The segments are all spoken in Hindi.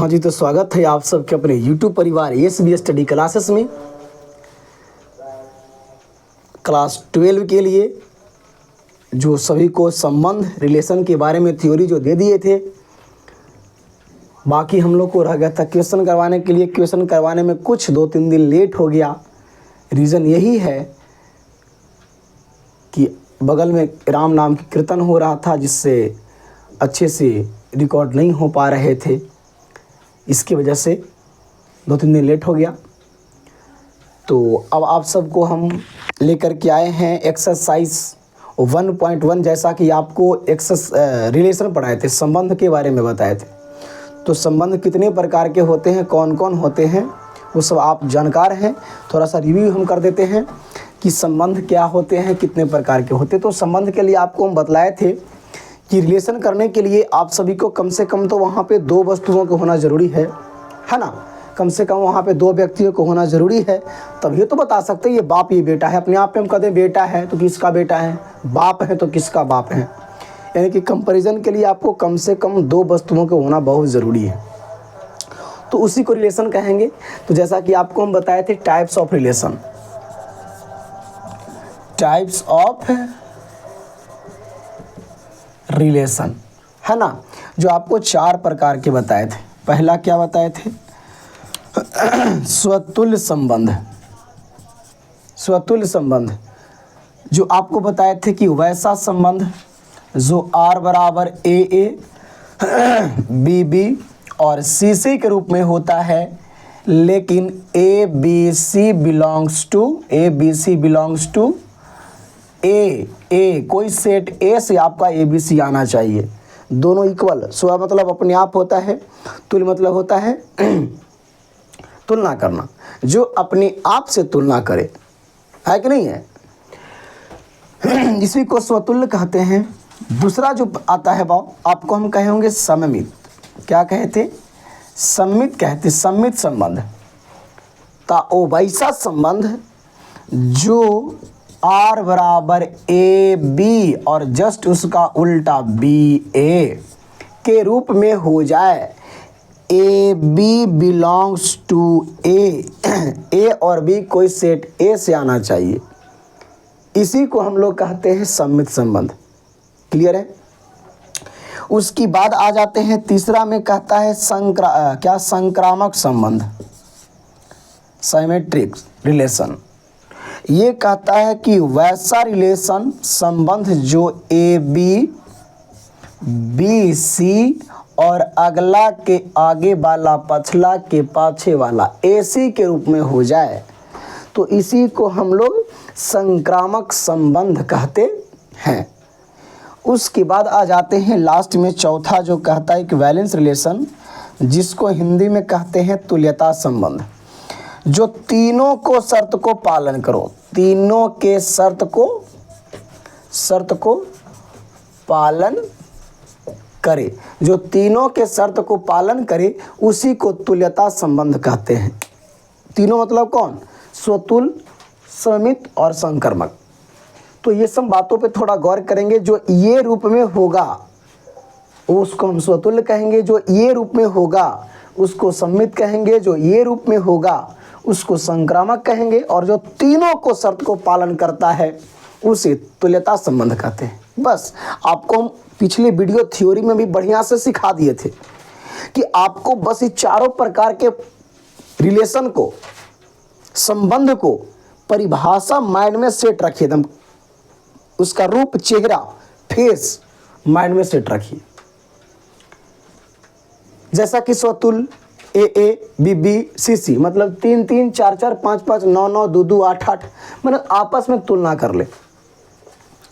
हाँ जी, तो स्वागत है आप सबके अपने YouTube परिवार एसबी स्टडी क्लासेस में। क्लास 12 के लिए जो सभी को संबंध रिलेशन के बारे में थ्योरी जो दे दिए थे, बाकी हम लोग को रह गया था क्वेश्चन करवाने के लिए। क्वेश्चन करवाने में कुछ 2-3 दिन लेट हो गया। रीज़न यही है कि बगल में राम नाम की कीर्तन हो रहा था, जिससे अच्छे से रिकॉर्ड नहीं हो पा रहे थे। इसकी वजह से 2-3 दिन लेट हो गया। तो अब आप सबको हम लेकर के आए हैं एक्सरसाइज 1.1। जैसा कि आपको रिलेशन पढ़ाए थे, संबंध के बारे में बताए थे। तो संबंध कितने प्रकार के होते हैं, कौन कौन होते हैं, वो सब आप जानकार हैं। थोड़ा सा रिव्यू हम कर देते हैं कि संबंध क्या होते हैं, कितने प्रकार के होते हैं। तो संबंध के लिए आपको हम बतलाए थे कि रिलेशन करने के लिए आप सभी को कम से कम तो वहाँ पे 2 वस्तुओं को होना ज़रूरी है ना। कम से कम वहाँ पे 2 व्यक्तियों को होना ज़रूरी है, तभी तो बता सकते हैं ये बाप ये बेटा है। अपने आप पे हम कहते हैं बेटा है तो किसका बेटा है, बाप है तो किसका बाप है। यानी कि कंपैरिजन के लिए आपको कम से कम 2 वस्तुओं को होना बहुत ज़रूरी है, तो उसी को रिलेशन कहेंगे। तो जैसा कि आपको हम बताए थे types of relation, types of relation है ना, जो आपको 4 प्रकार के बताए थे। पहला क्या बताए थे? स्वतुल्य संबंध। स्वतुल्य संबंध जो आपको बताए थे कि वैसा संबंध जो R बराबर AA BB और CC के रूप में होता है, लेकिन ABC बिलोंग्स टू A कोई सेट A से आपका ABC आना चाहिए। दोनों इक्वल। स्व मतलब अपने आप होता है, तुल्य मतलब होता है तुलना करना, जो अपने आप से तुलना करे, है कि नहीं है। इसी को स्वतुल्य कहते हैं। दूसरा जो आता है वो आपको हम कहे होंगे सममित। क्या कहते? सम्मित कहते, सम्मित संबंध। ओ वैसा संबंध जो R बराबर AB और जस्ट उसका उल्टा BA के रूप में हो जाए। AB बिलोंग्स टू A और B कोई सेट A से आना चाहिए। इसी को हम लोग कहते हैं सम्मित संबंध। क्लियर है। उसकी बाद आ जाते हैं तीसरा में, कहता है संक्रामक संबंध, सिमेट्रिक रिलेशन। ये कहता है कि वैसा रिलेशन संबंध जो AB BC और अगला के आगे वाला पछला के पाछे वाला AC के रूप में हो जाए, तो इसी को हम लोग संक्रामक संबंध कहते हैं। उसके बाद आ जाते हैं लास्ट में चौथा, जो कहता है इक्विवेलेंस रिलेशन, जिसको हिंदी में कहते हैं तुल्यता संबंध। जो तीनों को शर्त को पालन करो, तीनों के शर्त को पालन करे, जो तीनों के शर्त को पालन करे उसी को तुल्यता संबंध कहते हैं। तीनों मतलब कौन? स्वतुल्य, सममित और संक्रामक। तो ये सब बातों पे थोड़ा गौर करेंगे। जो ये रूप में होगा उसको हम स्वतुल्य कहेंगे, जो ये रूप में होगा उसको सम्मित कहेंगे, जो ये रूप में होगा उसको संक्रामक कहेंगे, और जो तीनों को शर्त को पालन करता है उसे तुल्यता संबंध कहते हैं। बस आपको हम पिछले वीडियो थ्योरी में भी बढ़िया से सिखा दिए थे कि आपको बस ये चारों प्रकार के रिलेशन को, संबंध को परिभाषा माइंड में सेट रखिए, एकदम उसका रूप, चेहरा, फेस माइंड में सेट रखिए। जैसा कि स्वतुल्य AA BB CC मतलब 3-3 4-4 5-5 9-9 2-2 8-8, मतलब आपस में तुलना कर ले।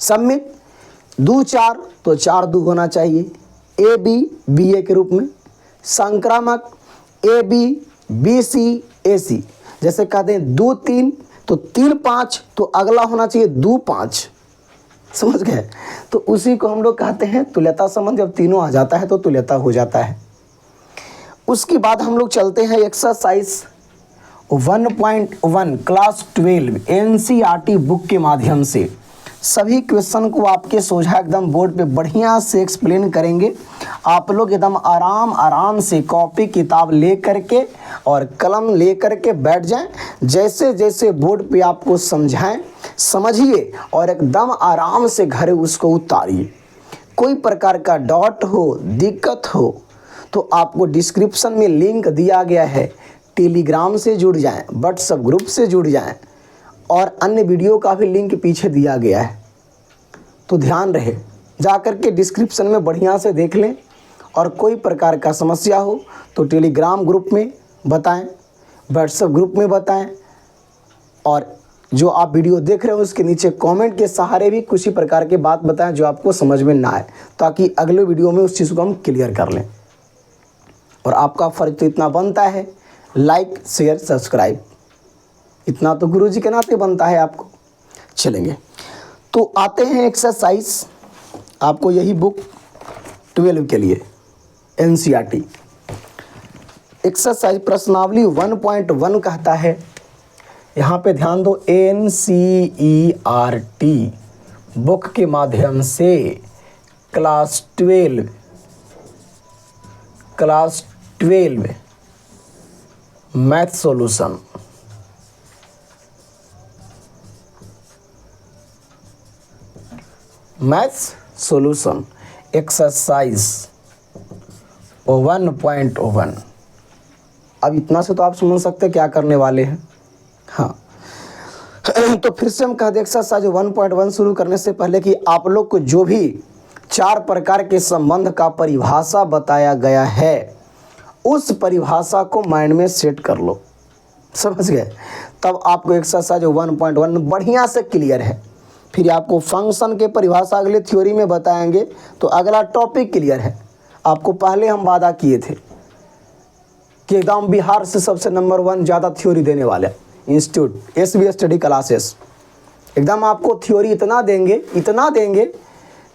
सम्मित 2-4 तो 4-2 होना चाहिए AB BA के रूप में। संक्रामक AB BC AC, जैसे कहते हैं 2-3 तो 3-5 तो अगला होना चाहिए 2-5, समझ गए। तो उसी को हम लोग कहते हैं तुल्यता संबंध। जब तीनों आ जाता है तो तुल्यता हो जाता है। उसके बाद हम लोग चलते हैं एक्सरसाइज 1.1 क्लास 12 NCERT बुक के माध्यम से। सभी क्वेश्चन को आपके सोझा एकदम बोर्ड पे बढ़िया से एक्सप्लेन करेंगे। आप लोग एकदम आराम से कॉपी किताब ले करके और कलम ले करके बैठ जाएं। जैसे जैसे बोर्ड पे आपको समझाएं समझिए और एकदम आराम से घर उसको उतारिए। कोई प्रकार का डाउट हो, दिक्कत हो तो आपको डिस्क्रिप्शन में लिंक दिया गया है, टेलीग्राम से जुड़ जाएं, व्हाट्सएप ग्रुप से जुड़ जाएं और अन्य वीडियो का भी लिंक पीछे दिया गया है। तो ध्यान रहे, जा कर के डिस्क्रिप्शन में बढ़िया से देख लें और कोई प्रकार का समस्या हो तो टेलीग्राम ग्रुप में बताएं, व्हाट्सएप ग्रुप में बताएं और जो आप वीडियो देख रहे हो उसके नीचे कमेंट के सहारे भी कुछ ही प्रकार के बात बताएं जो आपको समझ में ना आए, ताकि अगले वीडियो में उस चीज़ को हम क्लियर कर लें। और आपका फ़र्ज तो इतना बनता है, लाइक शेयर सब्सक्राइब, इतना तो गुरुजी के नाते बनता है आपको। चलेंगे तो आते हैं एक्सरसाइज। आपको यही बुक 12 के लिए NCERT एक्सरसाइज प्रश्नावली 1.1 कहता है, यहाँ पे ध्यान दो, NCERT बुक के माध्यम से क्लास 12 मैथ सॉल्यूशन एक्सरसाइज 1.1। अब इतना से तो आप समझ सकते क्या करने वाले हैं। हाँ तो फिर से हम कह दें एक्सरसाइज 1.1 शुरू करने से पहले कि आप लोग को जो भी 4 प्रकार के संबंध का परिभाषा बताया गया है उस परिभाषा को माइंड में सेट कर लो, समझ गए? तब आपको एक्सरसाइज 1.1 बढ़िया से क्लियर है। फिर आपको फंक्शन के परिभाषा अगले थ्योरी में बताएंगे तो अगला टॉपिक क्लियर है। आपको पहले हम वादा किए थे कि एकदम बिहार से सबसे नंबर 1 ज़्यादा थ्योरी देने वाले इंस्टीट्यूट SB स्टडी क्लासेस, एकदम आपको थ्योरी इतना देंगे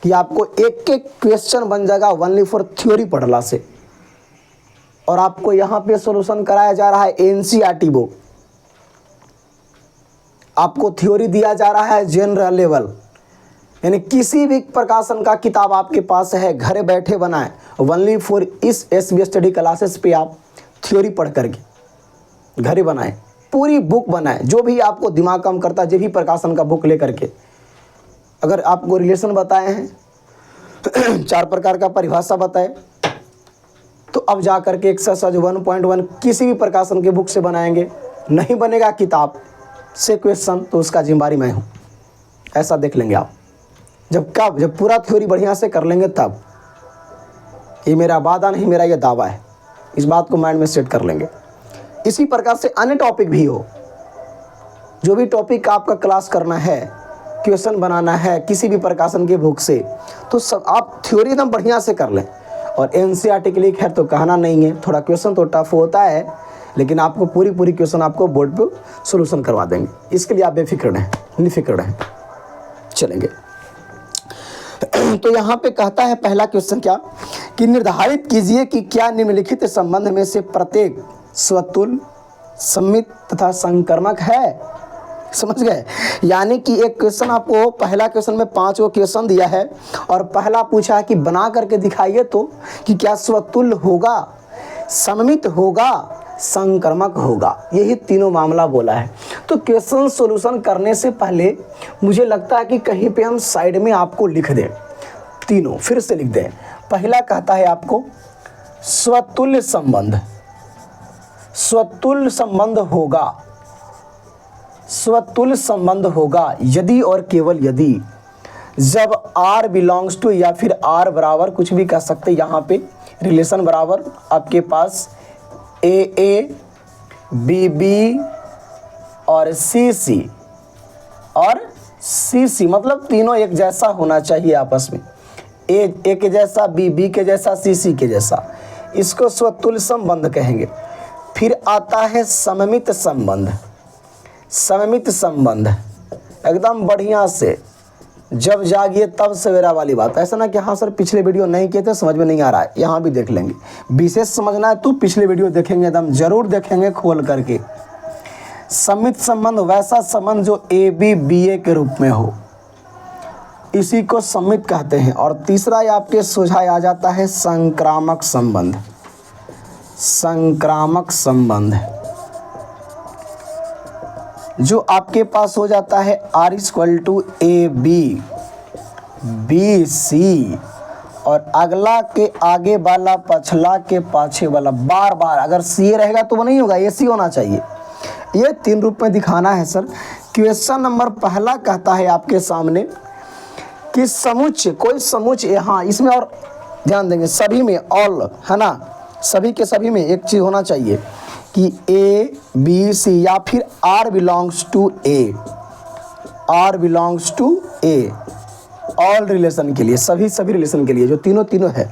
कि आपको एक एक क्वेश्चन बन जाएगा ओनली फॉर थ्योरी पढ़ला से। और आपको यहाँ पे सॉल्यूशन कराया जा रहा है NCERT बुक, आपको थ्योरी दिया जा रहा है जनरल लेवल, यानी किसी भी प्रकाशन का किताब आपके पास है घर बैठे बनाएं ओनली फॉर इस SB स्टडी क्लासेस पे आप थ्योरी पढ़ करके घर बनाएं, पूरी बुक बनाएं, जो भी आपको दिमाग काम करता है, जो भी प्रकाशन का बुक लेकर के। अगर आपको रिलेशन बताए हैं 4 प्रकार का परिभाषा बताए तो अब जा करके एक्सरसाइज 1.1 किसी भी प्रकाशन के बुक से बनाएंगे। नहीं बनेगा किताब से क्वेश्चन तो उसका जिम्मेदारी मैं हूँ, ऐसा देख लेंगे आप। जब पूरा थ्योरी बढ़िया से कर लेंगे तब। ये मेरा वादा नहीं, मेरा ये दावा है, इस बात को माइंड में सेट कर लेंगे। इसी प्रकार से अन्य टॉपिक भी हो, जो भी टॉपिक आपका क्लास करना है, क्वेश्चन बनाना है किसी भी प्रकाशन के बुक से, तो सब आप थ्योरी एकदम बढ़िया से कर लें। और NCERT के लिए खैर तो कहना नहीं है, थोड़ा क्वेश्चन तो टफ होता है, लेकिन आपको पूरी क्वेश्चन आपको बोर्ड पे सॉल्यूशन करवा देंगे। इसके लिए आप बेफिक्र रहें, निफिक्र रहें। चलेंगे तो यहाँ पे कहता है पहला क्वेश्चन क्या कि निर्धारित कीजिए कि क्या निम्नलिखित संबंध में से प्रत्येक स्वतुल्य, सममित तथा संकर्मक है। समझ गए? यानी कि एक क्वेश्चन आपको, पहला क्वेश्चन में 5 क्वेश्चन दिया है और पहला पूछा है कि बना करके दिखाइए तो कि क्या स्वतुल्य होगा, सममित होगा, संकर्मक होगा। यही तीनों मामला बोला है। तो क्वेश्चन सॉल्यूशन करने से पहले मुझे लगता है कि कहीं पे हम साइड में आपको लिख दें, तीनों फिर से लिख दें। पहला कहता है आपको स्वतुल्य संबंध, स्वतुल्य संबंध होगा, स्वतुल्य संबंध होगा यदि और केवल यदि जब R बिलोंग्स टू, या फिर R बराबर कुछ भी कह सकते, यहाँ पे रिलेशन बराबर आपके पास AA, BB और CC और CC, मतलब तीनों एक जैसा होना चाहिए आपस में, A के जैसा, BB के जैसा, CC के जैसा, इसको स्वतुल्य संबंध कहेंगे। फिर आता है सममित संबंध। सममित संबंध एकदम बढ़िया से, जब जागिए तब सवेरा वाली बात। ऐसा ना कि हाँ सर पिछले वीडियो नहीं किए थे समझ में नहीं आ रहा है, यहाँ भी देख लेंगे। विशेष समझना है तो पिछले वीडियो देखेंगे, एकदम जरूर देखेंगे खोल करके। सममित संबंध वैसा संबंध जो AB BA के रूप में हो, इसी को सम्मित कहते हैं। और तीसरा ये आपके सोझा आ जाता है संक्रामक संबंध। संक्रामक संबंध जो आपके पास हो जाता है R = AB BC, और अगला के आगे वाला पछला के पाछे वाला, बार बार अगर CA रहेगा तो वो नहीं होगा, AC होना चाहिए। ये 3 रूप में दिखाना है सर। क्वेश्चन नंबर पहला कहता है आपके सामने कि समुच्चय, कोई समुच्चय, हाँ इसमें और ध्यान देंगे, सभी में ऑल है ना, सभी के सभी में एक चीज़ होना चाहिए कि A B C या फिर R belongs to A, R belongs to A, all relation के लिए, सभी रिलेशन के लिए, जो तीनों है,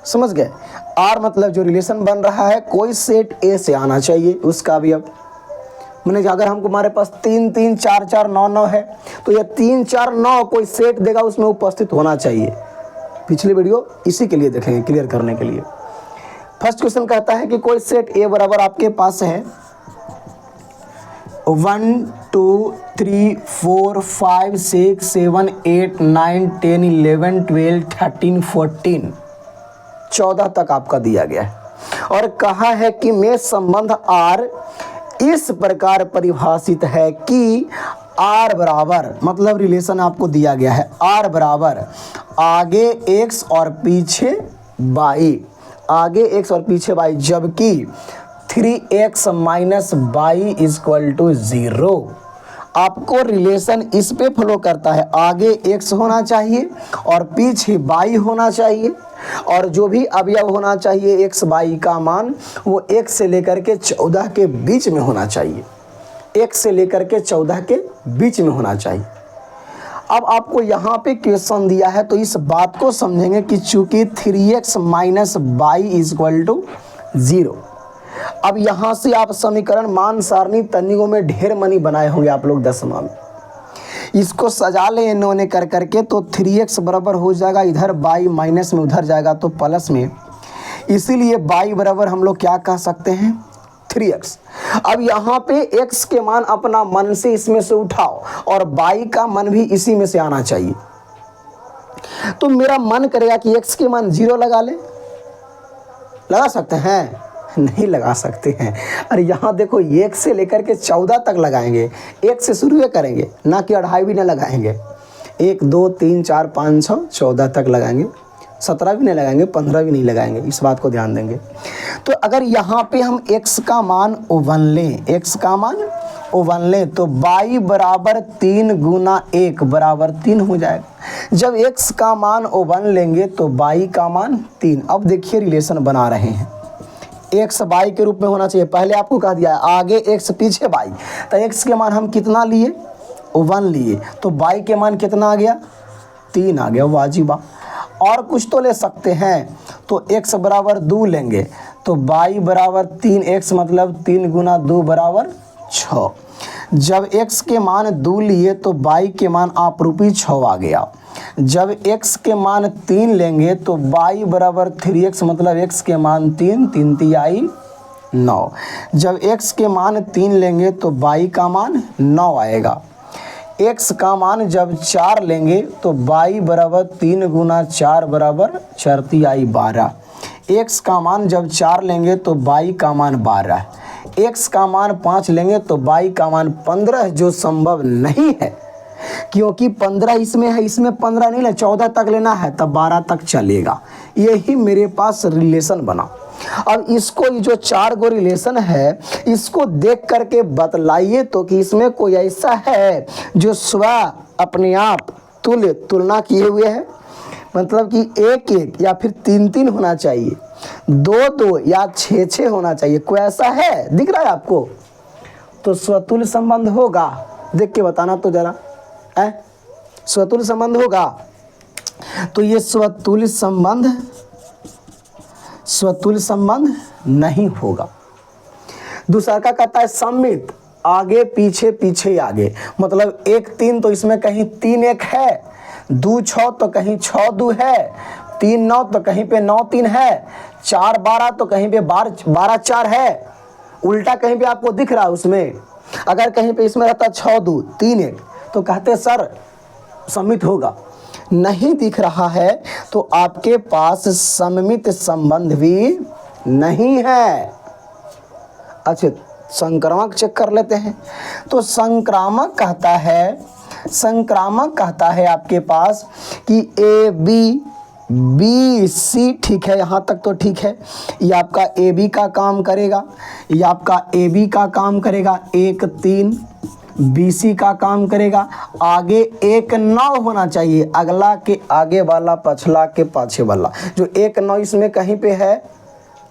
समझ गए। R मतलब जो रिलेशन बन रहा है कोई सेट A से आना चाहिए उसका भी। अब मैंने अगर हमको हमारे पास 3 3 4 4 9 9 है तो ये 3 4 9 कोई सेट देगा उसमें उपस्थित होना चाहिए। पिछली वीडियो इसी के लिए देखेंगे, क्लियर करने के लिए। फर्स्ट क्वेश्चन कहता है कि कोई सेट A बराबर आपके पास है 1 2 3 4 5 6 7 8 9 10 11 12 13 14 14 तक आपका दिया गया है और कहा है कि में संबंध R इस प्रकार परिभाषित है कि R बराबर, मतलब रिलेशन आपको दिया गया है R बराबर आगे x और पीछे y, आगे x और पीछे y, जबकि 3x - y = 0। आपको रिलेशन इस पे फॉलो करता है, आगे x होना चाहिए और पीछे y होना चाहिए, और जो भी अवयव होना चाहिए x y का मान वो x से लेकर के 14 के बीच में होना चाहिए, x से लेकर के 14 के बीच में होना चाहिए। अब आपको यहाँ पे क्वेश्चन दिया है तो इस बात को समझेंगे कि चूंकि 3x - y = 0। अब यहाँ से आप समीकरण, मान सारणी, तनिकों में ढेर मनी बनाए होंगे आप लोग 10वां में। इसको सजा ले इन्होंने कर करके तो 3x बराबर हो जाएगा, इधर y माइनस में उधर जाएगा तो प्लस में, इसीलिए y बराबर हम लोग क्या कह सकते हैं 3x। अब यहाँ पे x के मान अपना मन से इसमें से उठाओ और y का मन भी इसी में से आना चाहिए। तो मेरा मन करेगा कि x के मान 0 लगा ले, लगा सकते हैं? नहीं लगा सकते हैं। अरे यहाँ देखो 1 से लेकर के 14 तक लगाएंगे, 1 से शुरू करेंगे, ना कि 2.5 भी ना लगाएंगे। 1 2 3 4 5 6 14 तक लगाएंगे, 17 भी नहीं लगाएंगे, 15 भी नहीं लगाएंगे, इस बात को ध्यान देंगे। तो अगर यहाँ पे हम x का मान 1 लें, x का मान 1 लें तो y बराबर 3 × 1 बराबर 3 हो जाएगा। जब x का मान 1 लेंगे तो y का मान 3। अब देखिए रिलेशन बना रहे हैं, x y के रूप में होना चाहिए। पहले आपको कह दिया है आगे x पीछे y, तो x के मान हम कितना लिए 1 लिए, तो y के मान कितना आ गया 3 आ गया, वाजिबा। और कुछ तो ले सकते हैं, तो x बराबर 2 लेंगे तो y बराबर 3x मतलब 3 × 2 बराबर 6। जब x के मान 2 लिए तो y के मान आपरूपी 6 आ गया। जब x के मान 3 लेंगे तो y बराबर 3x मतलब x के मान 3 3 तिहाई 9। जब x के मान 3 लेंगे तो y का मान 9 आएगा। x का मान जब 4 लेंगे तो y बराबर 3 × 4 बराबर 4 तिहाई 12। x का मान जब 4 लेंगे तो y का मान 12। x का मान 5 लेंगे तो y का मान 15, जो संभव नहीं है क्योंकि 15 इसमें है, इसमें 15 नहीं ले, 14 तक लेना है तब 12 तक चलेगा। यही मेरे पास रिलेशन बना। अब इसको ये जो 4 गो रिलेशन है इसको देख करके बतलाइए तो कि इसमें कोई ऐसा है जो स्व अपने आप तुलना किए हुए है, मतलब कि 1 1 या फिर 3 3 होना चाहिए, 2 2 या 6 6 होना चाहिए। कोई ऐसा है दिख रहा है आपको? तो स्वतुल्य संबंध होगा, देख के बताना तो जरा, स्वतुल्य संबंध होगा। तो ये स्वतुल्य संबंध नहीं होगा। दूसरा का कहता है सम्मित, आगे पीछे पीछे आगे, मतलब 1 3 तो इसमें कहीं 3 1 है, 2 6 तो कहीं 6 2 है, 3 9 तो कहीं पे 9 3 है, 4 12 तो कहीं पे 12 4 है, उल्टा कहीं पे आपको दिख रहा है उसमें। अगर कहीं पे इसमें रहता 6 2 3 1 तो कहते सर सम्मित होगा। नहीं दिख रहा है तो आपके पास सममित संबंध भी नहीं है। अच्छा, संक्रामक चेक कर लेते हैं। तो संक्रामक कहता है आपके पास कि ए बी सी, ठीक है, यहाँ तक तो ठीक है। ये आपका ए बी का काम करेगा, ये आपका ए बी का काम करेगा 1 3, बी सी का काम करेगा। आगे 1 9 होना चाहिए, अगला के आगे वाला पछला के पाछे वाला। जो 1 9 इसमें कहीं पे है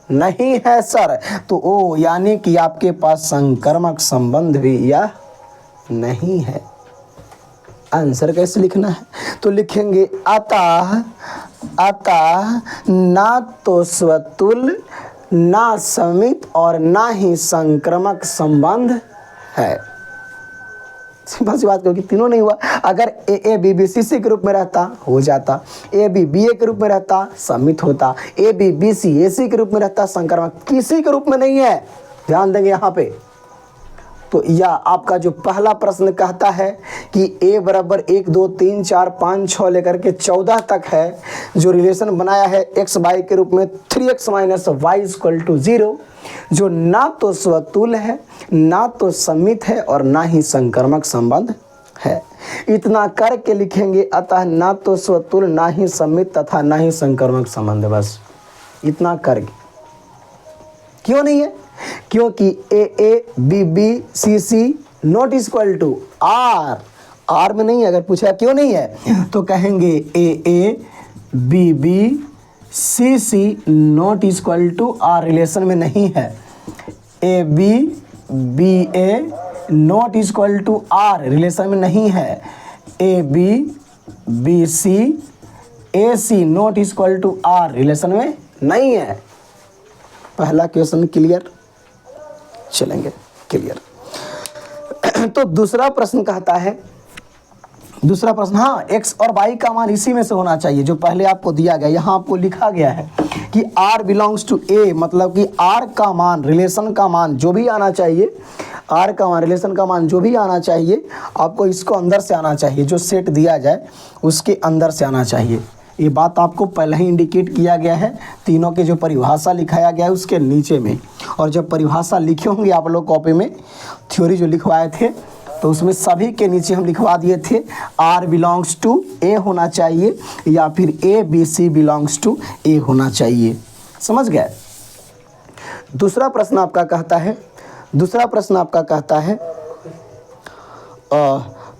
नहीं है सर, तो ओ यानी कि आपके पास संक्रामक संबंध भी यह नहीं है। आंसर कैसे लिखना है? तो लिखेंगे अतः ना तो स्वतुल्य, ना समित और ना ही संक्रामक संबंध है। सिंपल सी बात, क्योंकि तीनों नहीं हुआ। अगर ए बी बी सी के रूप में रहता हो जाता, ए बी बी ए के रूप में रहता समित होता, ए बी बी सी ए सी के रूप में रहता संक्रामक। किसी के रूप में नहीं है, ध्यान देंगे यहाँ पे। तो यह आपका जो पहला प्रश्न कहता है कि a बराबर 1 2 3 4 5 6 लेकर के 14 तक है, जो रिलेशन बनाया है x y के रूप में 3x minus Y equal to 0, जो ना तो स्वतुल्य है, ना तो समित है और ना ही संक्रामक संबंध है। इतना करके लिखेंगे अतः ना तो स्वतुल्य, ना ही समित तथा ना ही संक्रामक संबंध। बस इतना करके। क्यों नहीं है? क्योंकि A B B C C not equal to R में नहीं है। अगर पूछा क्यों नहीं है तो कहेंगे A B B C C not equal to R, relation में नहीं है। A B A not equal to R, relation में नहीं है। A B C A C not equal to R, relation में नहीं है। पहला क्वेश्चन क्लियर, चलेंगे क्लियर। तो दूसरा प्रश्न कहता है, दूसरा प्रश्न, हाँ, x और y का मान इसी में से होना चाहिए जो पहले आपको दिया गया। यहाँ आपको लिखा गया है कि r बिलोंग्स टू a, मतलब कि r का मान, रिलेशन का मान जो भी आना चाहिए, r का मान, रिलेशन का मान जो भी आना चाहिए, आपको इसको अंदर से आना चाहिए। जो सेट दिया जाए उसके अंदर से आना चाहिए। ये बात आपको पहले ही इंडिकेट किया गया है, तीनों के जो परिभाषा लिखाया गया है उसके नीचे में। और जब परिभाषा लिखे होंगे आप लोग कॉपी में, थ्योरी जो लिखवाए थे, तो उसमें सभी के नीचे हम लिखवा दिए थे r बिलोंग्स टू a होना चाहिए, या फिर A B C belongs to a होना चाहिए। समझ गए? दूसरा प्रश्न आपका कहता है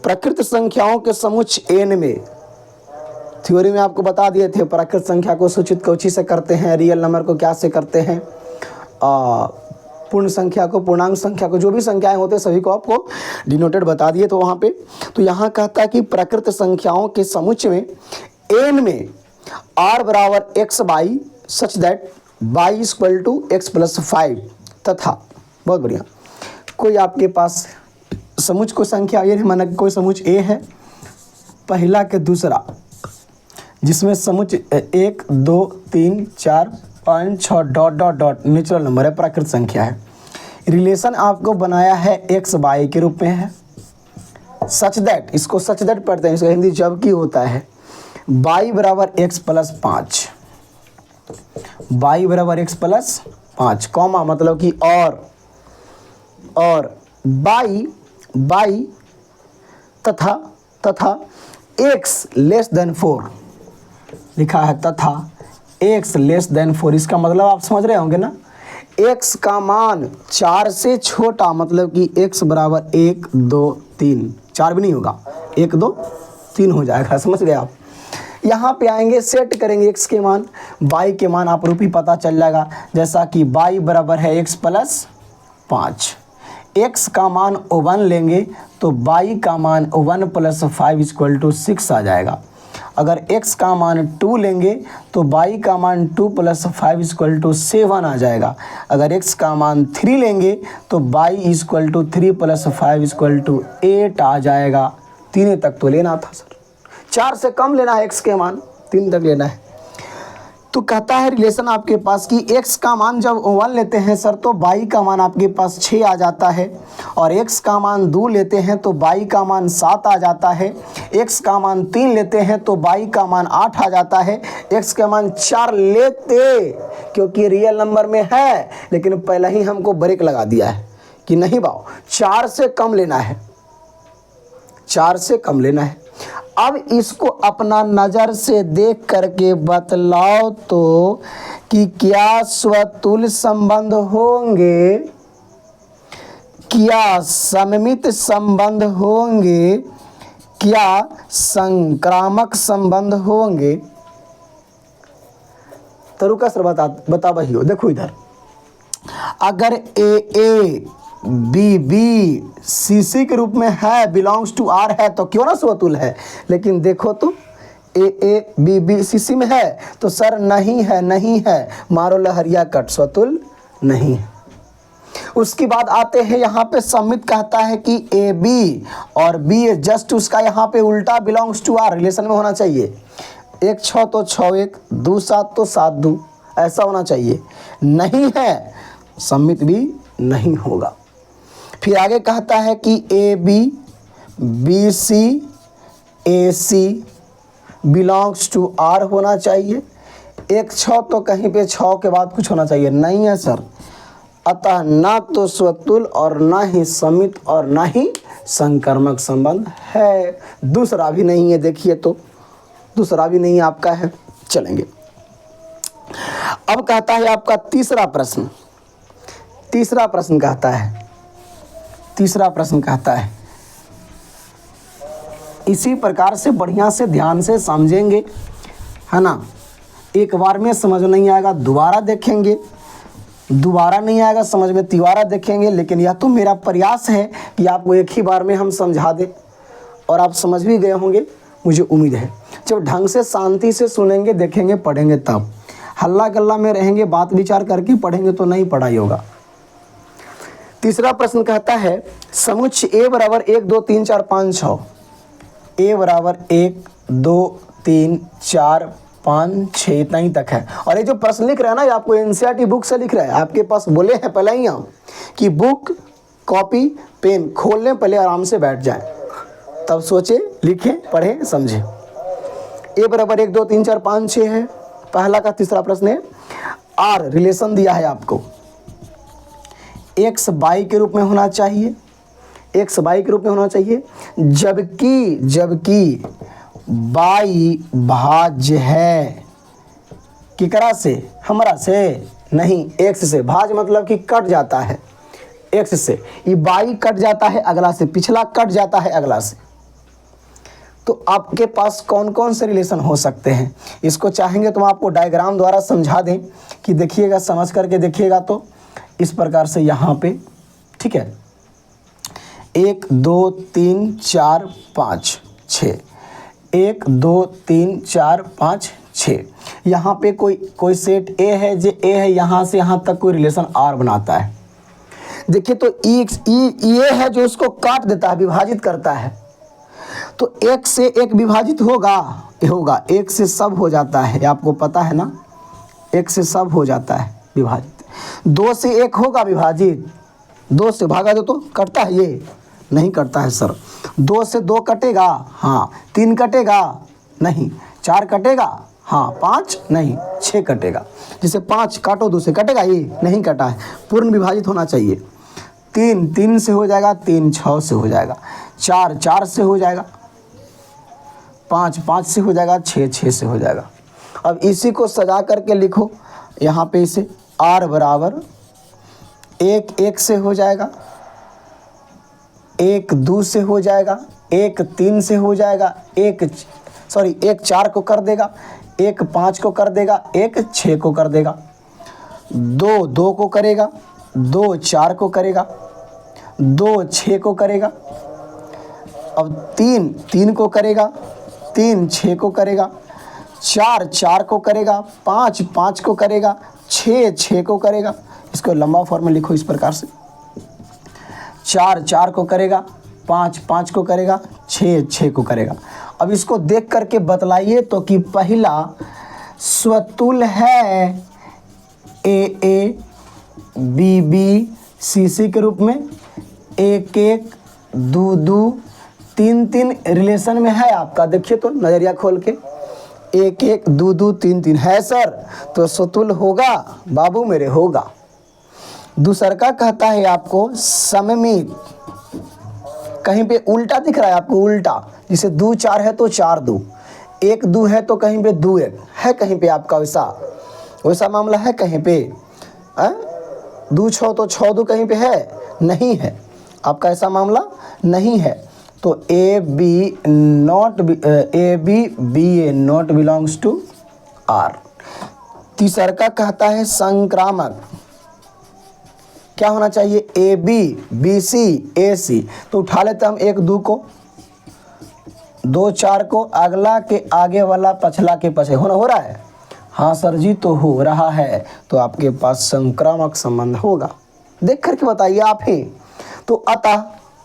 प्रकृत संख्याओं के समुच्चय n में, थ्योरी में आपको बता दिए थे प्राकृत संख्या को सूचित कौची से करते हैं, रियल नंबर को क्या से करते हैं, पूर्ण संख्या को, पूर्णांक संख्या को, जो भी संख्याएं होते हैं सभी को आपको डिनोटेड बता दिए तो वहाँ पे। तो यहाँ कहता है कि प्राकृत संख्याओं के समुच्चय में n में r बराबर x by such that y equal to x plus 5 तथा, बहुत बढ़िया, कोई आपके पास समुच्चय को संख्या ये है, माना कोई समुच्चय a है, पहला के दूसरा, जिसमें समुच्चय 1 2 3 4 5 6 dot dot dot natural number है, प्राकृत संख्या है। रिलेशन आपको बनाया है x y के रूप में है, सच दैट, इसको सच दैट पढ़ते हैं, इसको हिंदी जबकि होता है y बराबर x प्लस 5, y बराबर x प्लस 5, कॉमा मतलब कि और y तथा x लेस देन 4 लिखा है, तथा x लेस देन 4। इसका मतलब आप समझ रहे होंगे ना, x का मान 4 से छोटा, मतलब कि x बराबर 1 2 3, 4 भी नहीं होगा, 1 2 3 हो जाएगा। समझ गए आप? यहाँ पे आएंगे, सेट करेंगे x के मान, y के मान आप रूपी पता चल जाएगा, जैसा कि y बराबर है x प्लस 5, x का मान 1 लेंगे तो y का मान 1 प्लस 5 इक्वल टू 6 आ जाएगा। अगर x का मान 2 लेंगे तो y का मान 2 प्लस 5 इक्वल टू 7 आ जाएगा। अगर x का मान 3 लेंगे तो y equal to 3 plus 5 equal to 8 आ जाएगा। 3 तक तो लेना था सर, 4 से कम लेना है x के मान, 3 तक लेना है। तो कहता है रिलेशन आपके पास कि x का मान जब 1 लेते हैं सर तो y का मान आपके पास 6 आ जाता है, और x का मान 2 लेते हैं तो y का मान 7 आ जाता है, x का मान 3 लेते हैं तो y का मान 8 आ जाता है, x का मान 4 लेते क्योंकि रियल नंबर में है, लेकिन पहले ही हमको ब्रेक लगा दिया है कि नहीं बाओ 4 से कम लेना है, 4 से कम लेना है। अब इसको अपना नज़र से देख करके बतलाओ तो कि क्या स्वतुल्य संबंध होंगे, क्या सममित संबंध होंगे, क्या संक्रामक संबंध होंगे। तरुका सर बता भाई हो। देखो इधर अगर ए बी सी के रूप में है, बिलोंग्स टू आर है तो क्यों ना स्वतुल्य है, लेकिन देखो तो ए बी सी में है तो सर नहीं है, नहीं है, मारो लहरिया कट, स्वतुल्य नहीं है। उसके बाद आते हैं यहाँ पे सम्मित, कहता है कि ए बी और बी जस्ट उसका यहाँ पे उल्टा बिलोंग्स टू आर रिलेशन में होना चाहिए, 1 6 तो 6 1, 2 7 तो 7 2, ऐसा होना चाहिए, नहीं है, सम्मित भी नहीं होगा। फिर आगे कहता है कि A B C A C belongs to R होना चाहिए, 1 6 तो कहीं पे 6 के बाद कुछ होना चाहिए, नहीं है सर, अतः ना तो स्वतुल्य और ना ही सम्मित और ना ही संक्रमक संबंध है। दूसरा भी नहीं है, देखिए तो दूसरा भी नहीं आपका है। चलेंगे अब कहता है आपका तीसरा प्रश्न कहता है इसी प्रकार से बढ़िया से ध्यान से समझेंगे, है ना। एक बार में समझ नहीं आएगा दोबारा देखेंगे, दोबारा नहीं आएगा समझ में तिबारा देखेंगे, लेकिन यह तो मेरा प्रयास है कि आपको एक ही बार में हम समझा दें और आप समझ भी गए होंगे, मुझे उम्मीद है। जब ढंग से शांति से सुनेंगे, देखेंगे, पढ़ेंगे, तब हल्ला गल्ला में रहेंगे, बात विचार करके पढ़ेंगे तो नहीं पढ़ाई होगा। तीसरा प्रश्न कहता है समुच्चय ए बराबर 1 2 3 4 5 6, ए बराबर 1 2 3 4 5 6 इतना ही तक है। और ये जो प्रश्न लिख रहा है ना, ये आपको एनसीईआरटी बुक से लिख रहा है, आपके पास बोले हैं पहले ही हम कि बुक कॉपी पेन खोल लें, पहले आराम से बैठ जाएं, तब सोचे, लिखें, पढ़ें, समझें। ए बराबर 1 2 3 4 5 6 है पहला का। तीसरा प्रश्न है आर रिलेशन दिया है आपको, एक्स बाई के रूप में होना चाहिए, एक्स बाई के रूप में होना चाहिए, जबकि बाई भाज्य है किकरा से, हमरा से नहीं, एक्स से। भाज्य मतलब कि कट जाता है एक्स से, ये बाई कट जाता है अगला से, पिछला कट जाता है अगला से। तो आपके पास कौन कौन से रिलेशन हो सकते हैं, इसको चाहेंगे तो हम आपको डायग्राम द्वारा समझा दें कि देखिएगा, समझ करके देखिएगा तो इस प्रकार से यहाँ पे, ठीक है, 1 2 3 4 5 6, 1 2 3 4 5 6, यहाँ पे कोई सेट ए है, जो ए है यहाँ से यहाँ तक कोई रिलेशन आर बनाता है। देखिए तो ये है जो उसको काट देता है, विभाजित करता है, तो एक से एक विभाजित होगा, एक से सब हो जाता है, आपको पता है ना, एक से सब हो जाता है विभाजित। 2 से 1 होगा विभाजित, 2 से भागा दो तो कटता है, ये नहीं कटता है सर। 2 से 2 कटेगा, हाँ, 3 कटेगा नहीं, 4 कटेगा, हाँ, 5 नहीं, 6 कटेगा। जिसे 5 काटो 2 से कटेगा, ये नहीं कटा है, पूर्ण विभाजित होना चाहिए। 3 से हो जाएगा, 3 6 से हो जाएगा, 4 से हो जाएगा, 5 से हो जाएगा, 6 से हो जाएगा। अब इसी को सजा करके लिखो यहाँ पे, इसे आर बराबर 1 से हो जाएगा, 1 2 से हो जाएगा, 1 3 से हो जाएगा, 1 4 को कर देगा, 1 5 को कर देगा, 1 6 को कर देगा, 2 2 को करेगा, 2 4 को करेगा, 2 6 को करेगा, अब 3 को करेगा, 3 6 को करेगा, 4 को करेगा, 5 को करेगा, 6 को करेगा। इसको लंबा फॉर्म में लिखो इस प्रकार से, 4 को करेगा, 5 को करेगा, 6 को करेगा। अब इसको देख करके बतलाइए तो कि पहला स्वतुल है ए ए बी बी सी सी के रूप में, एक एक दो दो तीन तीन रिलेशन में है आपका। देखिए तो नज़रिया खोल के, एक एक दो दो तीन तीन है सर, तो स्वतुल होगा बाबू मेरे, होगा। दूसरा का कहता है आपको सममित, कहीं पे उल्टा दिख रहा है आपको, उल्टा, जैसे 2 4 है तो 4 2, 1 2 है तो कहीं पे 2 1 है, कहीं पे आपका वैसा मामला है कहीं पे, 2 6 तो 6 2 कहीं पे है, नहीं है आपका, ऐसा मामला नहीं है। तो A B B A not belongs to R. तीसरा का कहता है संक्रामक, क्या होना चाहिए, ए बी बी सी ए सी। तो उठा लेते हम 1 2 को, 2 4 को, अगला के आगे वाला पछला के पछे हो रहा है, हाँ सर जी तो हो रहा है। तो आपके पास संक्रामक संबंध होगा, देख करके बताइए आप ही। तो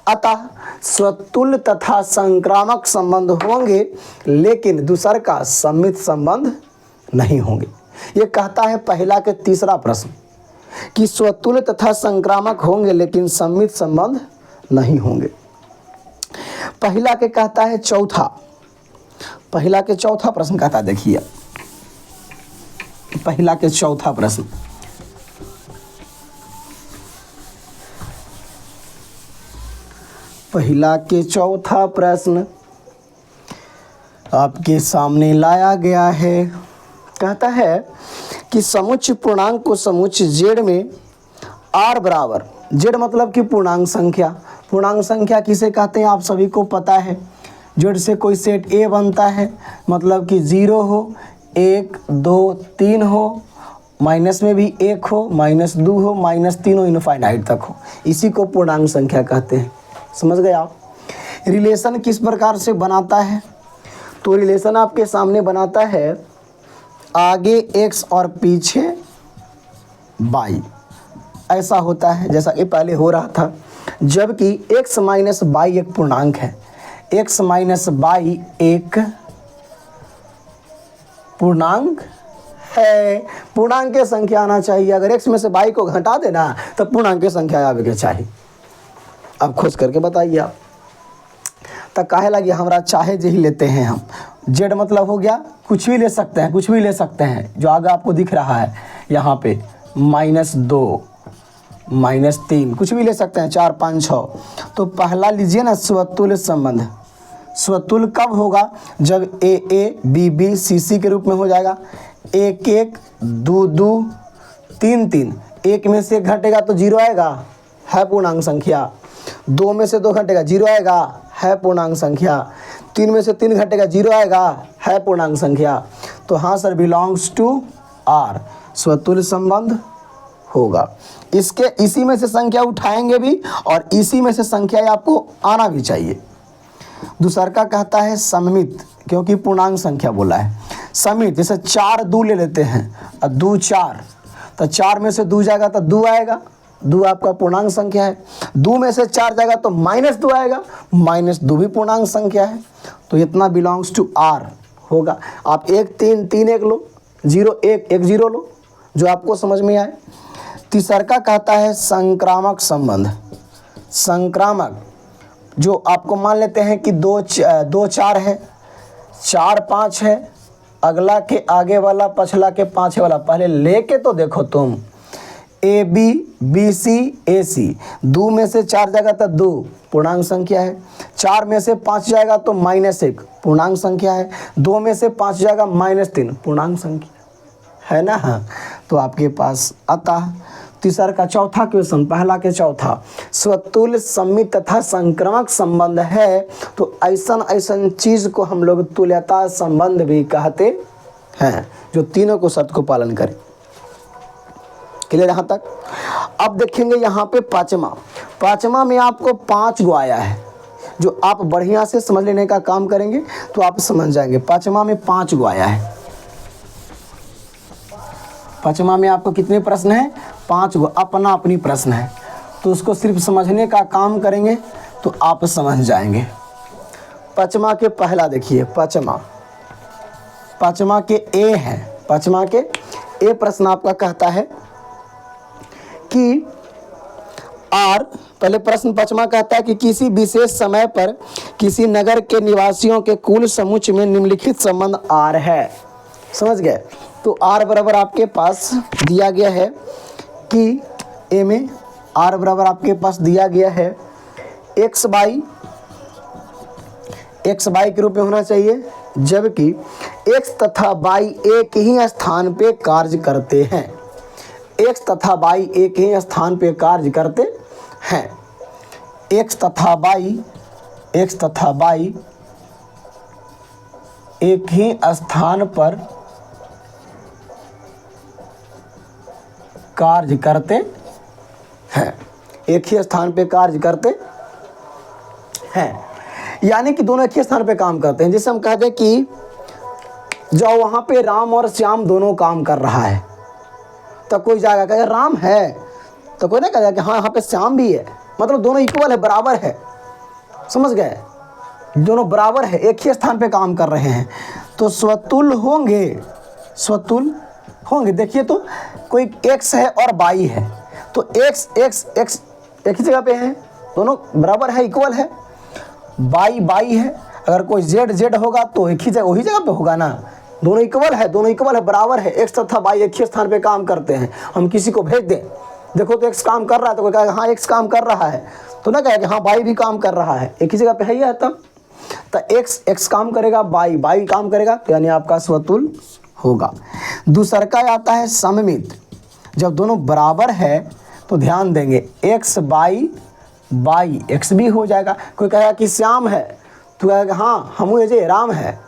अतः स्वतुल तथा संक्रामक संबंध होंगे, लेकिन दूसर का सम्मित संबंध नहीं होंगे। ये कहता है पहला के तीसरा प्रश्न कि स्वतुल तथा संक्रामक होंगे लेकिन सम्मित संबंध नहीं होंगे। पहला के कहता है चौथा, पहला के चौथा प्रश्न कहता है, देखिए पहला के चौथा प्रश्न, पहला के चौथा प्रश्न आपके सामने लाया गया है। कहता है कि समुच्चय पूर्णांक को समुच्चय जेड में आर बराबर, जेड मतलब कि पूर्णांक संख्या, पूर्णांक संख्या किसे कहते हैं आप सभी को पता है। जेड से कोई सेट ए बनता है, मतलब कि 0 हो, 1 2 3 हो, माइनस में भी 1 हो, -2 हो, -3 हो, इनफाइनाइट तक हो, इसी को पूर्णांक संख्या कहते हैं। समझ गए आप। रिलेशन किस प्रकार से बनाता है, तो रिलेशन आपके सामने बनाता है आगे x और पीछे y, ऐसा होता है जैसा कि पहले हो रहा था। जबकि x माइनस y एक पूर्णांक है, x माइनस y एक पूर्णांक है, पूर्णांक की संख्या आना चाहिए। अगर x में से y को घटा देना तो पूर्णांक की संख्या आवे के चाहिए। अब खोज करके बताइए आप। तो काहे लगे हमरा चाहे जे ही लेते हैं हम, जेड मतलब हो गया कुछ भी ले सकते हैं, कुछ भी ले सकते हैं, जो आगे आपको दिख रहा है यहाँ पे -2 -3 कुछ भी ले सकते हैं, 4 5 6। तो पहला लीजिए ना स्वतुल्य संबंध। स्वतुल्य कब होगा, जब ए ए बी बी सी सी के रूप में हो जाएगा। 1 1 2 2 3 3, 1 में से घटेगा तो 0 आएगा, है पूर्णांक संख्या। 2 में से 2 घटेगा 0 आएगा, है पूर्णांक संख्या। 3 में से 3 घटेगा 0 आएगा, है पूर्णांक संख्या। तो हाँ सर, बिलोंग्स टू आर, स्वतुल्य संबंध होगा। इसी में से संख्या उठाएंगे भी और इसी में से संख्या आपको आना भी चाहिए। दूसरा का कहता है सममित, क्योंकि पूर्णांक संख्या बोला है। समित जैसे 4 2 ले लेते हैं और 2 4, तो 4 में से 2 जाएगा तो 2 आएगा, 2 आपका पूर्णांक संख्या है। 2 में से 4 जाएगा तो -2 आएगा, -2 भी पूर्णांक संख्या है। तो इतना बिलोंग्स टू आर होगा। आप 1 3 3 1 लो, 0 1 1 0 लो, जो आपको समझ में आए। तीसरा का कहता है संक्रामक संबंध। संक्रामक जो आपको मान लेते हैं कि 2 4 है, 4 5 है, अगला के आगे वाला पछला के पाछे वाला, पहले लेके तो देखो तुम। ए बी बी सी ए सी, 2 में से 4 जाएगा तो 2 पूर्णांक संख्या है। 4 में से 5 जाएगा तो -1 पूर्णांक संख्या है। 2 में से 5 जाएगा -3 पूर्णांक संख्या है ना। तो आपके पास अतः तीसरा का चौथा क्वेश्चन, पहला के चौथा, स्वतुल्य सम्मित तथा संक्रामक संबंध है तो ऐसा चीज को हम लोग तुल्यता संबंध भी कहते हैं, जो तीनों को शर्त को पालन करे। क्लियर यहाँ तक। अब देखेंगे यहाँ पे पांचवा में आपको 5 गो आया है, जो आप बढ़िया से समझ लेने का काम करेंगे तो आप समझ जाएंगे। पांचवा में 5 गो आया है। पांचवा में आपको कितने प्रश्न हैं, 5 गो, अपनी प्रश्न है, तो उसको सिर्फ समझने का काम करेंगे तो आप समझ जाएंगे। पांचवा के पहला देखिए, पांचवा के ए है, पांचवा के ये प्रश्न आपका कहता है कि आर, पहले प्रश्न पांचवा कहता है कि किसी विशेष समय पर किसी नगर के निवासियों के कुल समुच्चय में निम्नलिखित संबंध आर है। समझ गए? तो आर बराबर आपके पास दिया गया है कि ए में आर बराबर आपके पास दिया गया है एक्स बाई के रूप में होना चाहिए, जबकि एक्स तथा वाई एक ही स्थान पे कार्य करते हैं। एक्स तथा वाई एक ही स्थान पे कार्य करते हैं। एक्स तथा वाई एक ही स्थान पर कार्य करते हैं। एक ही स्थान पे कार्य करते हैं, यानी कि दोनों एक ही स्थान पे काम करते हैं। जैसे हम कहते हैं कि जो वहाँ पे राम और श्याम दोनों काम कर रहा है, तो कोई जाएगा कहेगा राम है, तो कोई ना कहेगा कि हाँ यहाँ पे श्याम भी है। मतलब दोनों इक्वल है, बराबर है। समझ गए? दोनों बराबर है, एक ही स्थान पे काम कर रहे हैं, तो स्वतुल्य होंगे। देखिए तो कोई x है और y है, तो x एक ही जगह पे है, दोनों बराबर है, इक्वल है। y है, अगर कोई z होगा तो एक ही जगह, वही जगह पे होगा ना। दोनों इक्वल है, बराबर है। x तथा y एक ही स्थान पे काम करते हैं। हम किसी को भेज दें, देखो तो x काम कर रहा है, तो कोई कहेगा हाँ x काम कर रहा है, तो ना कहेगा हाँ y भी काम कर रहा है, एक ही जगह पे है ही। तब तो x काम करेगा, y काम करेगा, तो यानी आपका स्वतुल्य होगा। दूसरा का आता है सममित। जब दोनों बराबर है तो ध्यान देंगे x बाई x भी हो जाएगा। कोई कहेगा कि श्याम है, तो कहेगा हाँ हम ये राम है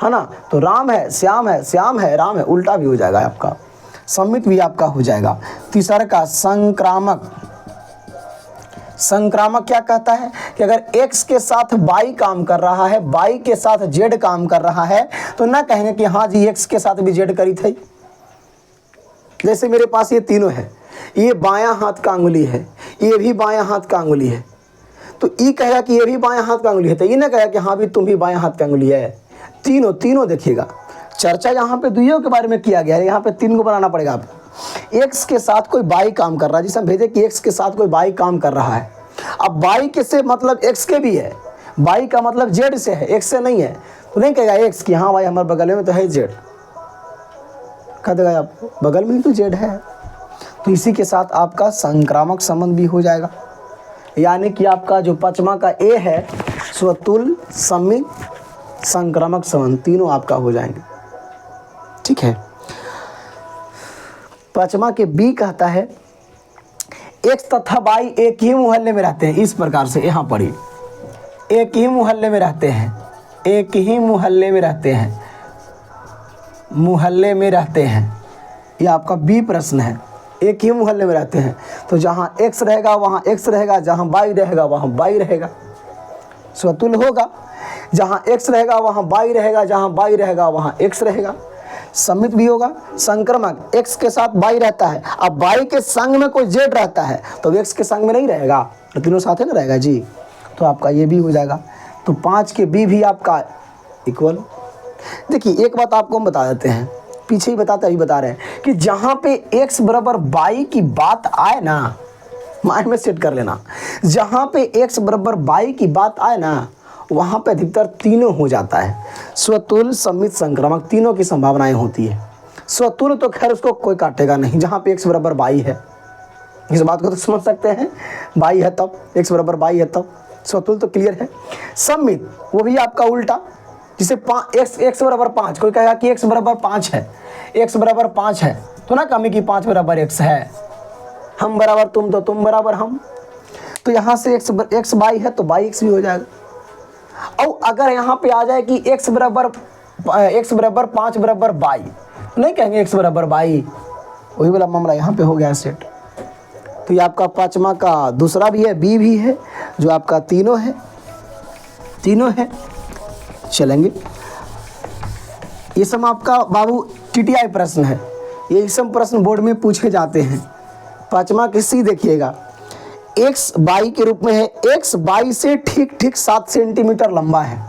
ना, तो राम है श्याम है राम है, उल्टा भी हो जाएगा आपका, सम्मित भी आपका हो जाएगा। तीसरा का संक्रामक क्या कहता है कि अगर x के साथ y काम कर रहा है, y के साथ z काम कर रहा है, तो ना कहेंगे कि हाँ जी x के साथ भी z करी थी। जैसे मेरे पास ये तीनों है, ये बायां हाथ का अंगुली है, ये भी बायां हाथ का अंगुली है, तो ये कहेगा कि ये भी बायां हाथ का अंगुली है, तो ये ना कहेगा कि हाँ भी तुम भी बायां हाथ का अंगुली है। तीनों देखिएगा, चर्चा यहाँ पे दुइयों के बारे में किया गया है, यहाँ पे तीन को बनाना पड़ेगा आपको। x के साथ कोई y काम कर रहा है, जिसे हम भेजे कि x के साथ कोई y काम कर रहा है। अब y के से मतलब x के भी है, y का मतलब z से है, x से नहीं है, तो नहीं कहेगा x कि हाँ भाई हमारे बगल में तो है z, कह देगा आप बगल में ही तो z है। तो इसी के साथ आपका संक्रामक संबंध भी हो जाएगा, यानी कि आपका जो पांचवा का a है स्वतुल्य, सम्मित, संक्रामक संबंध तीनों आपका हो जाएंगे। ठीक है। पांचवा के बी कहता है x तथा y एक ही मोहल्ले में रहते हैं। इस प्रकार से यहाँ पढ़िए, एक ही मोहल्ले में रहते हैं, ये आपका बी प्रश्न है। एक ही मोहल्ले में रहते हैं, तो जहाँ x रहेगा वहाँ x रहेगा, जहाँ y रहेगा वहाँ y रहेगा, स्वतुल्य होगा। जहाँ x रहेगा वहाँ y रहेगा, जहाँ y रहेगा वहाँ x रहेगा, सम्मित भी होगा। संक्रमक x के साथ y रहता है, अब y के संग में कोई z रहता है तो x के संग में नहीं रहेगा, तो तीनों साथ ही ना रहेगा जी, तो आपका ये भी हो जाएगा। तो 5 के बी भी आपका इक्वल। देखिए एक बात आपको हम बता देते हैं, पीछे ही बताते अभी बता रहे हैं कि जहाँ पे x बराबर y की बात आए ना, माइंड में सेट कर लेना, जहाँ पे x बराबर y की बात आए ना वहाँ पे अधिकतर तीनों हो जाता है, स्वतुल्य, सम्मित, संक्रामक, तीनों की संभावनाएं होती है। स्वतुल्य तो खैर उसको कोई काटेगा नहीं, जहाँ पे x बराबर y है, इस बात को तो समझ सकते हैं, y है तब, x बराबर y है तब, स्वतुल्य तो क्लियर है। सम्मित वो भी आपका उल्टा, जिसे x बराबर 5, कोई कहेगा कि x बराबर 5 है, x बराबर 5 है, तो ना कमी की 5 बराबर x है, हम बराबर तुम तो तुम बराबर हम, तो यहाँ से x y है तो y x भी हो जाएगा। और अगर यहाँ पे आ जाए कि x बराबर 5 बराबर y, नहीं कहेंगे x बराबर y, वही वाला मामला यहाँ पे हो गया सेट। तो ये आपका पांचवा का दूसरा भी है, बी भी है, जो आपका तीनों है। चलेंगे, ये सब आपका बाबू टीटीआई प्रश्न है, ये सब प्रश्न बोर्ड में पूछे जाते हैं। पांचवा के सी देखिएगा, x y के रूप में है, x y से ठीक 7 सेंटीमीटर लंबा है,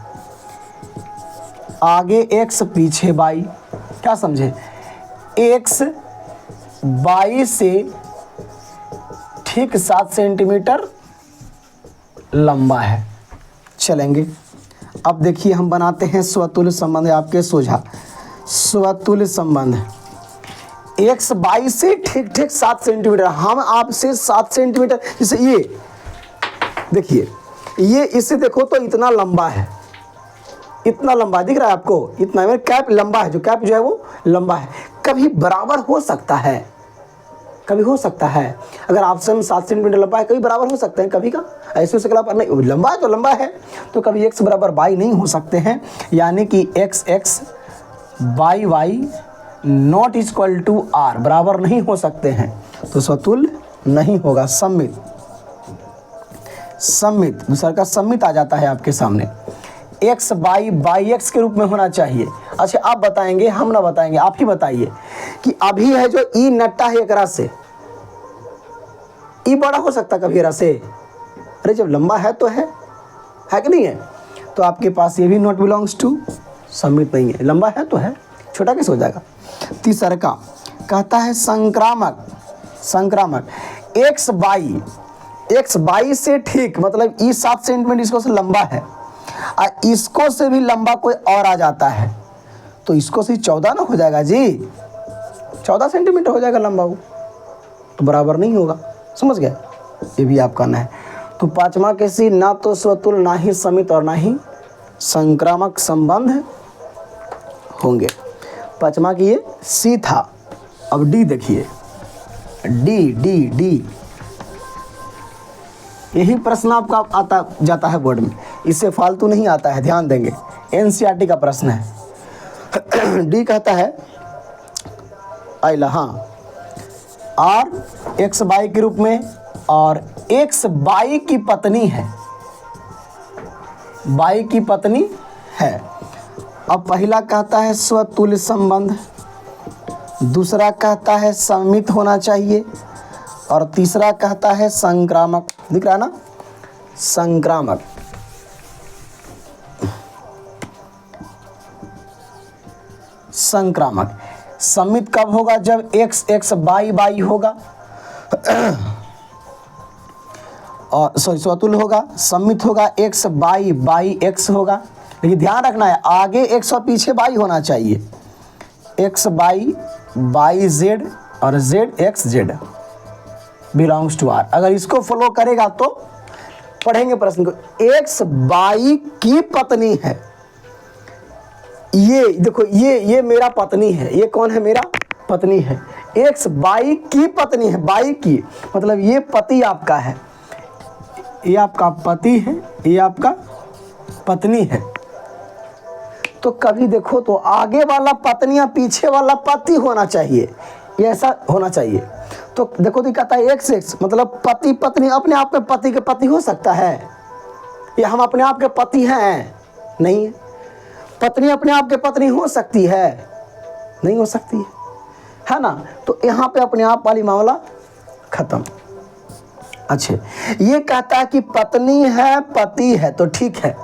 आगे x पीछे y, क्या समझे, एक्स बाई से ठीक 7 सेंटीमीटर लंबा है। चलेंगे, अब देखिए हम बनाते हैं स्वतुल्य संबंध आपके सोझा। स्वतुल्य संबंध एक्स बाई से ठीक ठीक 7 सेंटीमीटर। हम आपसे 7 सेंटीमीटर, जैसे ये देखिए, ये इससे देखो तो इतना लंबा है, इतना लंबा दिख रहा है आपको, इतना मेरा कैप लंबा है, जो कैप जो है वो लंबा है। कभी बराबर हो सकता है, कभी हो सकता है, अगर आपसे हम 7 सेंटीमीटर लंबा है, कभी बराबर हो सकते हैं, कभी का ऐसे हो सकता पर नहीं, लंबा है तो लंबा है, तो कभी एक्स बराबर बाई नहीं हो सकते हैं। यानी कि x x by y not equal to R, बराबर नहीं हो सकते हैं, तो स्वतुल्य नहीं होगा। सम्मित, सम्मित दूसरा का सम्मित आ जाता है आपके सामने। एक्स बाई बाई एक्स के रूप में होना चाहिए। अच्छा आप बताएंगे, हम ना बताएंगे, आप ही बताइए कि अभी है जो ई नट्टा है एकरा से ई बड़ा हो सकता कभी एकरा से? अरे जब लंबा है तो है कि नहीं है? तो आपके पास ये भी नॉट बिलोंग्स टू, सम्मित नहीं है, लंबा है तो है, छोटा कैसे हो जाएगा? तीसरा का कहता है संक्रामक, संक्रामक एक्स बाई से ठीक, मतलब ई 7 सेंटीमीटर इसको से लंबा है और इसको से भी लंबा कोई और आ जाता है, तो इसको से 14 ना हो जाएगा जी, 14 सेंटीमीटर हो जाएगा लंबा, वो तो बराबर नहीं होगा। समझ गए? ये भी आप कहना है। तो पांचवा के सी, ना तो स्वतुल्य, ना ही समित और ना ही संक्रामक संबंध होंगे। पांचवा की ये सी था। अब डी देखिए, डी डी डी यही प्रश्न आपका आता जाता है बोर्ड में, इससे फालतू नहीं आता है, ध्यान देंगे, एनसीईआरटी का प्रश्न है। डी कहता है आइला, हाँ, आर एक्स बाई के रूप में और एक्स बाई की पत्नी है, बाई की पत्नी है। अब पहला कहता है स्वतुल्य संबंध, दूसरा कहता है सम्मित होना चाहिए और तीसरा कहता है संक्रामक। दिख रहा है ना, संक्रामक। संक्रामक सम्मित कब होगा? जब एक्स एक्स बाई बाई होगा और सॉरी स्वतुल्य होगा। सम्मित होगा एक्स बाई बाई एक्स होगा, लेकिन ध्यान रखना है आगे एक्स और पीछे बाई होना चाहिए। एक्स बाई बाई जेड और z x z belongs to R. अगर इसको फॉलो करेगा तो पढ़ेंगे प्रश्न को, एक्स बाई की पत्नी है, ये देखो ये मेरा पत्नी है, ये कौन है? मेरा पत्नी है। एक्स बाई की पत्नी है, बाई की मतलब ये पति आपका है, ये आपका पति है, ये आपका पत्नी है। तो कभी देखो तो आगे वाला पत्नी या पीछे वाला पति होना चाहिए, ये ऐसा होना चाहिए। तो देखो तो कहता है एक्स एक्स मतलब पति पत्नी, अपने आप में पति के पति हो सकता है या हम अपने आप के पति हैं? नहीं। पत्नी अपने आप के पत्नी हो सकती है? नहीं हो सकती है ना। तो यहाँ पे अपने आप वाली मामला खत्म। अच्छे, ये कहता है कि पत्नी है पति है, तो ठीक है,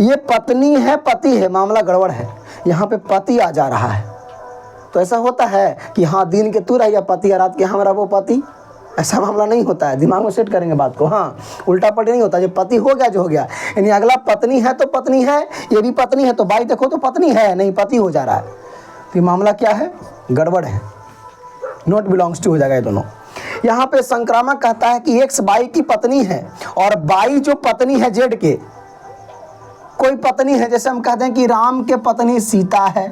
ये पत्नी है पति है, मामला गड़बड़ है, यहाँ पे पति आ जा रहा है। तो ऐसा होता है कि हाँ दिन के तू रह या पति, रात के हम रहा वो पति, ऐसा मामला नहीं होता है। दिमाग में सेट करेंगे बात को, हाँ उल्टा पलटी नहीं होता। जो पति हो गया जो हो गया, यानी अगला पत्नी है तो पत्नी है, ये भी पत्नी है, तो बाई देखो तो पत्नी है, नहीं पति हो जा रहा है, तो ये मामला क्या है? गड़बड़ है, नॉट बिलोंग्स टू हो जाएगा ये दोनों। यहाँ पे संक्रामक कहता है कि एक्स बाई की पत्नी है और बाई जो पत्नी है जेड के, कोई पत्नी है, जैसे हम कहते हैं कि राम के पत्नी सीता है,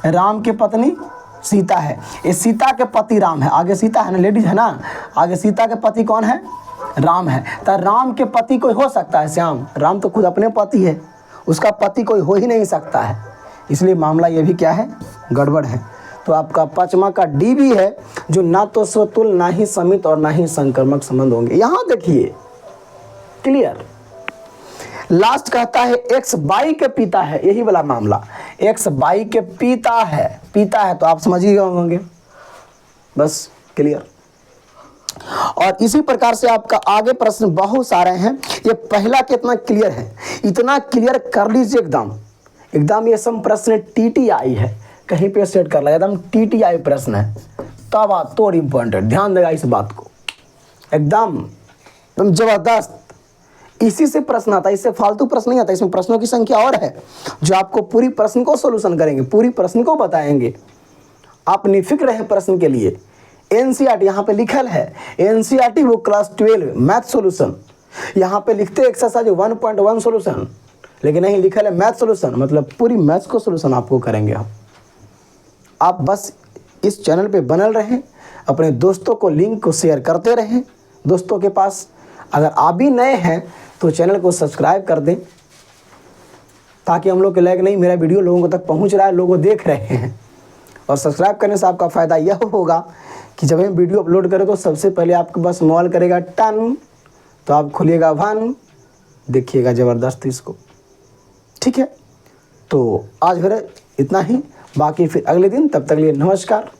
राम के पत्नी सीता है, ये सीता के पति राम है, आगे सीता है ना, लेडीज है ना, आगे सीता के पति कौन है? राम है। तो राम के पति कोई हो सकता है? श्याम, राम तो खुद अपने पति है, उसका पति कोई हो ही नहीं सकता है, इसलिए मामला ये भी क्या है? गड़बड़ है। तो आपका पांचवा का डी भी है, जो ना तो स्वतुल्य, ना ही समित और ना ही संक्रामक संबंध होंगे। यहां देखिए क्लियर। लास्ट कहता है एक्स बाई के पिता है, यही वाला मामला, एक्स बाई के पिता है, पिता है तो आप समझ ही होंगे, बस क्लियर। और इसी प्रकार से आपका आगे प्रश्न बहुत सारे हैं, ये पहला कितना क्लियर है, इतना क्लियर कर लीजिए एकदम एकदम। ये सब प्रश्न टीटी आई है, कहीं पे सेट कर ला, एकदम TTI प्रश्न है, तवा तोड़ इम्पोर्टेंट, ध्यान देगा इस बात को, एकदम जबरदस्त। इसी से प्रश्न आता है, इससे फालतू प्रश्न नहीं आता। इसमें प्रश्नों की संख्या और है जो आपको पूरी प्रश्न को सोल्यूशन करेंगे, पूरी प्रश्न को बताएंगे। आप निफिक्र रहे प्रश्न के लिए। NCERT यहाँ पे लिखल है, NCERT वो क्लास 12 मैथ सोल्यूशन, यहाँ पे लिखते एक्सरसाइज 1.1 सोल्यूशन, लेकिन नहीं लिखल है मैथ सोल्यूशन, मतलब पूरी मैथ्स को सोल्यूशन आपको करेंगे हम। आप बस इस चैनल पे बनल रहें, अपने दोस्तों को लिंक को शेयर करते रहें दोस्तों के पास। अगर आप भी नए हैं तो चैनल को सब्सक्राइब कर दें, ताकि हम लोग के लाइक नहीं, मेरा वीडियो लोगों तक पहुंच रहा है, लोग देख रहे हैं। और सब्सक्राइब करने से आपका फ़ायदा यह होगा कि जब हम वीडियो अपलोड करें तो सबसे पहले आपके पास मोबाइल करेगा टन, तो आप खोलिएगा 1, देखिएगा ज़बरदस्त इसको, ठीक है। तो आज फिर इतना ही, बाकी फिर अगले दिन, तब तक लिए नमस्कार।